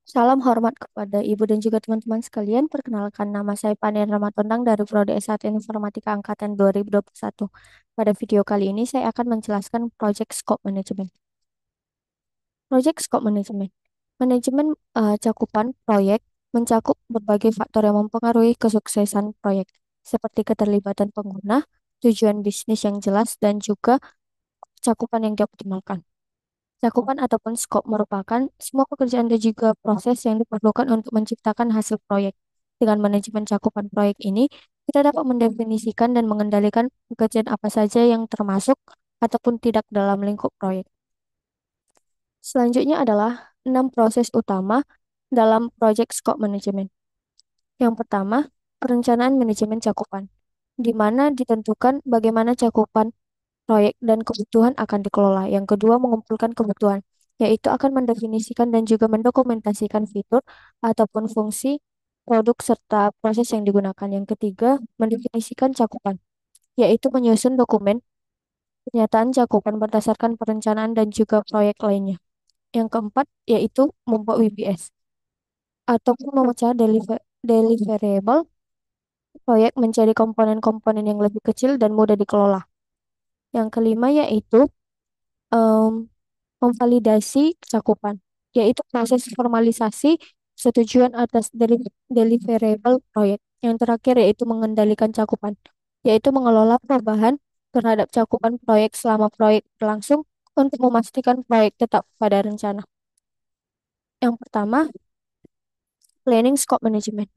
Salam hormat kepada Ibu dan juga teman-teman sekalian. Perkenalkan nama saya Panian Ramatondang dari Prodi S1 Informatika Angkatan 2021. Pada video kali ini saya akan menjelaskan Project Scope Management. Project Scope Management. Manajemen cakupan proyek mencakup berbagai faktor yang mempengaruhi kesuksesan proyek, seperti keterlibatan pengguna, tujuan bisnis yang jelas, dan juga cakupan yang dioptimalkan. Cakupan ataupun skop merupakan semua pekerjaan dan juga proses yang diperlukan untuk menciptakan hasil proyek. Dengan manajemen cakupan proyek ini, kita dapat mendefinisikan dan mengendalikan pekerjaan apa saja yang termasuk ataupun tidak dalam lingkup proyek. Selanjutnya adalah 6 proses utama dalam project scope management. Yang pertama, perencanaan manajemen cakupan, di mana ditentukan bagaimana cakupan proyek dan kebutuhan akan dikelola. Yang kedua, mengumpulkan kebutuhan, yaitu akan mendefinisikan dan juga mendokumentasikan fitur ataupun fungsi produk serta proses yang digunakan. Yang ketiga, mendefinisikan cakupan, yaitu menyusun dokumen pernyataan cakupan berdasarkan perencanaan dan juga proyek lainnya. Yang keempat, yaitu membuat WBS ataupun memecah deliverable proyek menjadi komponen-komponen yang lebih kecil dan mudah dikelola. Yang kelima, yaitu em, memvalidasi cakupan, yaitu proses formalisasi setujuan atas deliverable proyek. Yang terakhir yaitu mengendalikan cakupan, yaitu mengelola perubahan terhadap cakupan proyek selama proyek berlangsung untuk memastikan proyek tetap pada rencana. Yang pertama, planning scope management.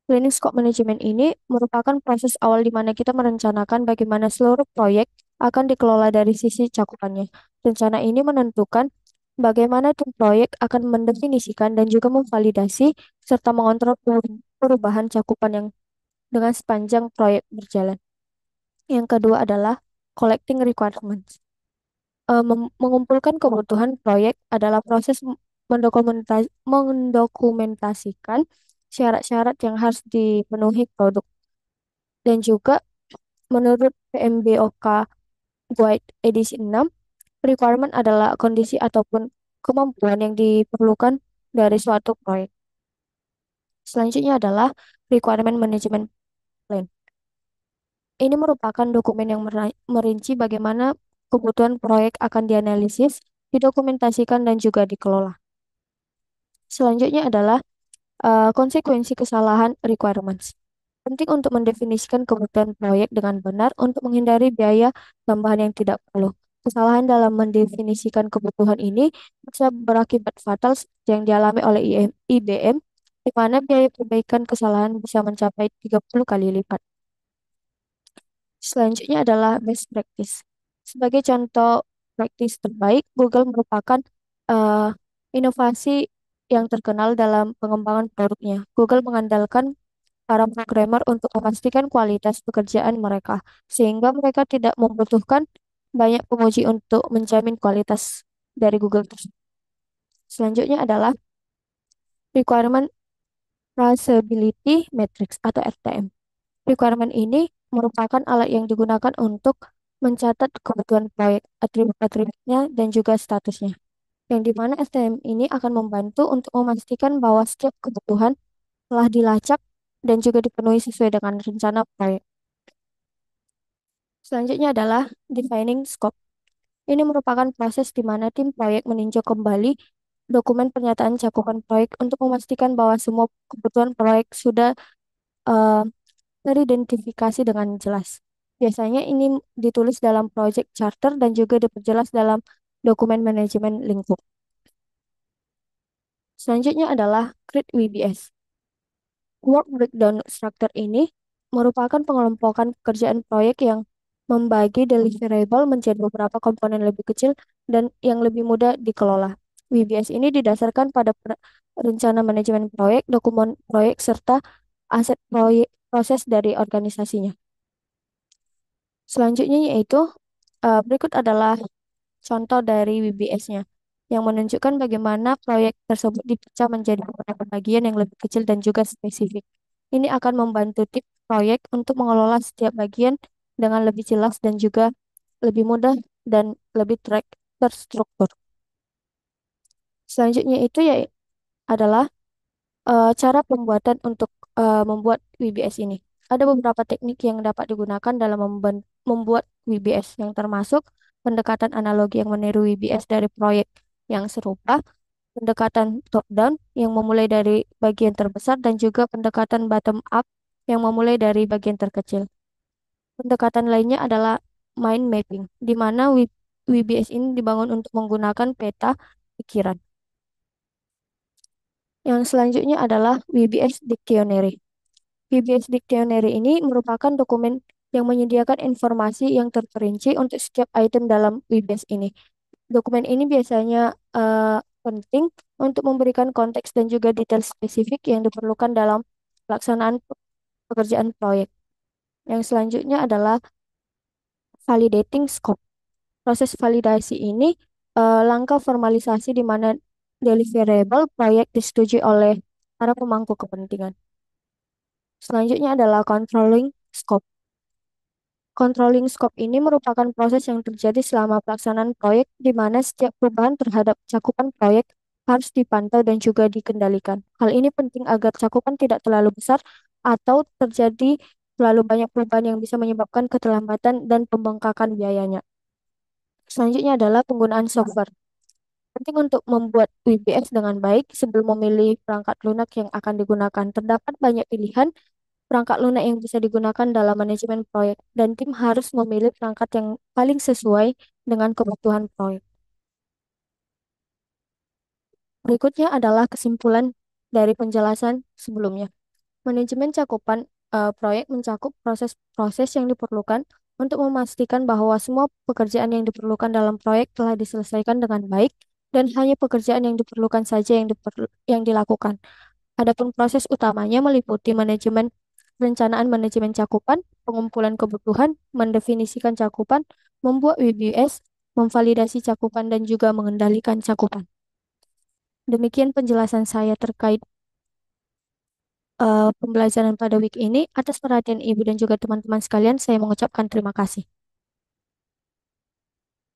Planning scope management ini merupakan proses awal di mana kita merencanakan bagaimana seluruh proyek akan dikelola dari sisi cakupannya. Rencana ini menentukan bagaimana tim proyek akan mendefinisikan dan juga memvalidasi serta mengontrol perubahan cakupan yang dengan sepanjang proyek berjalan. Yang kedua adalah collecting requirements. Mengumpulkan kebutuhan proyek adalah proses mendokumentasikan syarat-syarat yang harus dipenuhi produk. Dan juga menurut PMBOK Guide edisi 6, requirement adalah kondisi ataupun kemampuan yang diperlukan dari suatu proyek. Selanjutnya adalah requirement management plan. Ini merupakan dokumen yang merinci bagaimana kebutuhan proyek akan dianalisis, didokumentasikan, dan juga dikelola. Selanjutnya adalah konsekuensi kesalahan requirements. Penting untuk mendefinisikan kebutuhan proyek dengan benar untuk menghindari biaya tambahan yang tidak perlu. Kesalahan dalam mendefinisikan kebutuhan ini bisa berakibat fatal seperti yang dialami oleh IBM, di mana biaya perbaikan kesalahan bisa mencapai 30 kali lipat. Selanjutnya adalah best practice. Sebagai contoh praktis terbaik, Google merupakan eh, inovasi yang terkenal dalam pengembangan produknya. Google mengandalkan para programmer untuk memastikan kualitas pekerjaan mereka, sehingga mereka tidak membutuhkan banyak penguji untuk menjamin kualitas dari Google tersebut. Selanjutnya adalah Requirement Traceability Matrix atau RTM. Requirement ini merupakan alat yang digunakan untuk mencatat kebutuhan proyek, atribut-atributnya, dan juga statusnya. Yang dimana STM ini akan membantu untuk memastikan bahwa setiap kebutuhan telah dilacak dan juga dipenuhi sesuai dengan rencana proyek. Selanjutnya adalah defining scope. Ini merupakan proses di mana tim proyek meninjau kembali dokumen pernyataan cakupan proyek untuk memastikan bahwa semua kebutuhan proyek sudah eh, teridentifikasi dengan jelas. Biasanya ini ditulis dalam project charter dan juga diperjelas dalam dokumen manajemen lingkup. Selanjutnya adalah create WBS. Work breakdown structure ini merupakan pengelompokan pekerjaan proyek yang membagi deliverable menjadi beberapa komponen lebih kecil dan yang lebih mudah dikelola. WBS ini didasarkan pada rencana manajemen proyek, dokumen proyek, serta aset proyek proses dari organisasinya. Selanjutnya yaitu berikut adalah contoh dari WBS-nya yang menunjukkan bagaimana proyek tersebut dipecah menjadi beberapa bagian yang lebih kecil dan juga spesifik. Ini akan membantu tim proyek untuk mengelola setiap bagian dengan lebih jelas dan juga lebih mudah dan lebih terstruktur. Selanjutnya itu ya adalah cara pembuatan untuk membuat WBS ini. Ada beberapa teknik yang dapat digunakan dalam membuat WBS yang termasuk pendekatan analogi yang meniru WBS dari proyek yang serupa, pendekatan top-down yang memulai dari bagian terbesar dan juga pendekatan bottom-up yang memulai dari bagian terkecil. Pendekatan lainnya adalah mind mapping, di mana WBS ini dibangun untuk menggunakan peta pikiran. Yang selanjutnya adalah WBS Dictionary. WBS Dictionary ini merupakan dokumen yang menyediakan informasi yang terperinci untuk setiap item dalam WBS ini. Dokumen ini biasanya penting untuk memberikan konteks dan juga detail spesifik yang diperlukan dalam pelaksanaan pekerjaan proyek. Yang selanjutnya adalah validating scope. Proses validasi ini langkah formalisasi di mana deliverable proyek disetujui oleh para pemangku kepentingan. Selanjutnya adalah controlling scope. Controlling scope ini merupakan proses yang terjadi selama pelaksanaan proyek di mana setiap perubahan terhadap cakupan proyek harus dipantau dan juga dikendalikan. Hal ini penting agar cakupan tidak terlalu besar atau terjadi terlalu banyak perubahan yang bisa menyebabkan keterlambatan dan pembengkakan biayanya. Selanjutnya adalah penggunaan software. Penting untuk membuat WBS dengan baik sebelum memilih perangkat lunak yang akan digunakan. Terdapat banyak pilihan perangkat lunak yang bisa digunakan dalam manajemen proyek, dan tim harus memilih perangkat yang paling sesuai dengan kebutuhan proyek. Berikutnya adalah kesimpulan dari penjelasan sebelumnya. Manajemen cakupan proyek mencakup proses-proses yang diperlukan untuk memastikan bahwa semua pekerjaan yang diperlukan dalam proyek telah diselesaikan dengan baik dan hanya pekerjaan yang diperlukan saja yang dilakukan. Adapun proses utamanya meliputi perencanaan manajemen cakupan, pengumpulan kebutuhan, mendefinisikan cakupan, membuat WBS, memvalidasi cakupan, dan juga mengendalikan cakupan. Demikian penjelasan saya terkait pembelajaran pada week ini. Atas perhatian Ibu dan juga teman-teman sekalian, saya mengucapkan terima kasih.